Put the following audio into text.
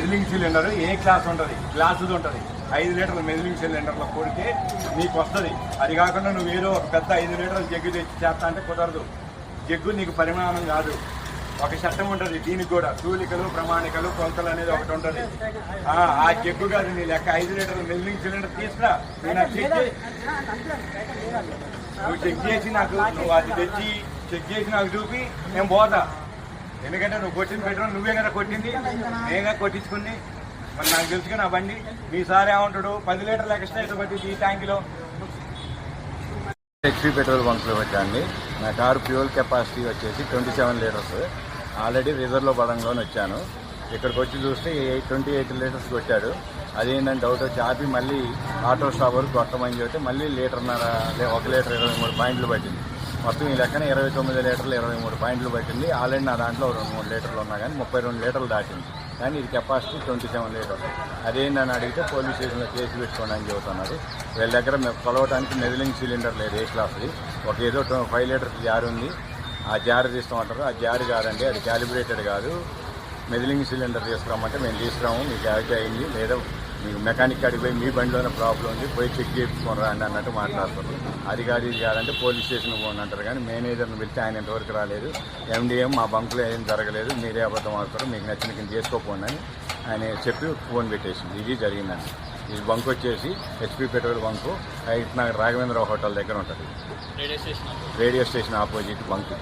మెదిలింగ్ cylinder ఏ class ఉంటుంది, గ్లాసుది ఉంటుంది. 5 లీటర్ల మెదిలింగ్ సిలిండర్లో కొడితే నీకు వస్తుంది. అది కాకుండా నువ్వు ఏదో ఒక పెద్ద 5 లీటర్ల జగ్గు తెచ్చి చేస్తా అంటే కుదరదు. జగ్గు నీకు పరిమాణం కాదు, ఒక చట్టం ఉంటుంది. దీనికి కూడా తూలికలు, ప్రమాణికలు, కొలతలు అనేది ఒకటి ఉంటుంది. ఆ జగ్గు కాదు నీ లెక్క. 5 లీటర్ల మెదిలింగ్ సిలిండర్ తీసుకురా. నేను నువ్వు చెక్ చేసి నాకు, నువ్వు అది తెచ్చి చెక్ చేసి నాకు చూపి నేను పోతా. ఎందుకంటే నువ్వు కొట్టిన పెట్రోల్ నువ్వే కదా కొట్టింది, నేనే కొట్టించుకుని. మరి నాకు తెలుసుగా నా బండి. మీ సార్ ఏమంటాడు, 10 లీటర్ల ఎక్స్ట్రా అయితే పట్టింది ఈ ట్యాంకులో. HP petrol బంక్లో వచ్చాండి. నా కారు ఫ్యూయల్ కెపాసిటీ వచ్చేసి 27 లీటర్స్. ఆల్రెడీ రిజర్వ్లో పడంలోనే వచ్చాను. ఇక్కడికి వచ్చి చూస్తే 28 లీటర్స్ కొట్టాడు. అదేంటంటే డౌట్ వచ్చి ఆపి మళ్ళీ ఆటో స్టాప్ వరకు కొట్టమని చెప్తే మళ్ళీ 1 లీటర్ 23 పాయింట్లు పట్టింది. మొత్తం ఈ లెక్కన 29 లీటర్లు 23 పాయింట్లు పట్టింది. ఆల్రెడీ నా దాంట్లో 2-3 లీటర్లు ఉన్నా కానీ 32 లీటర్లు దాటింది. కానీ ఇది కెపాసిటీ 27 లీటర్లు. అదేంటని అడిగితే పోలీస్ స్టేషన్లో కేసు పెట్టుకోండి అని చెబుతున్నారు. వీళ్ళ దగ్గర కొలవడానికి మెదిలింగ్ సిలిండర్ లేదు ఏ క్లాస్ది. ఒక ఏదో 5 లీటర్స్ జార్ ఉంది, ఆ జార్ తీస్తామంటారు. ఆ జార్ కాదండి, అది క్యాలిబ్రేటెడ్ కాదు. మెదిలింగ్ సిలిండర్ తీసుకురామంటే మేము తీసుకురాము, మీకు యాక్ట్ అయింది లేదా మీకు మెకానిక్ కాడికి పోయి మీ బండిలోనే ప్రాబ్లం ఉంది, పోయి చెక్ చేయించుకొని రండి అన్నట్టు మాట్లాడుతున్నారు. అది కాదు ఇది కాదంటే పోలీస్ స్టేషన్కి పోండి అంటారు. కానీ మేనేజర్ని పిలిచి ఆయన ఇంతవరకు రాలేదు. ఎండిఎం మా బంకులో ఏం జరగలేదు, మీరే అబద్ధం ఆడుతారు, మీకు నచ్చిన కింద చేసుకోపోండి అని ఆయన చెప్పి ఫోన్ పెట్టేసింది. ఇది జరిగిందండి. ఈ బంక్ వచ్చేసి HP petrol bunk height Nagar Raghavendra hotel దగ్గర ఉంటుంది. Radio station opposite bunk.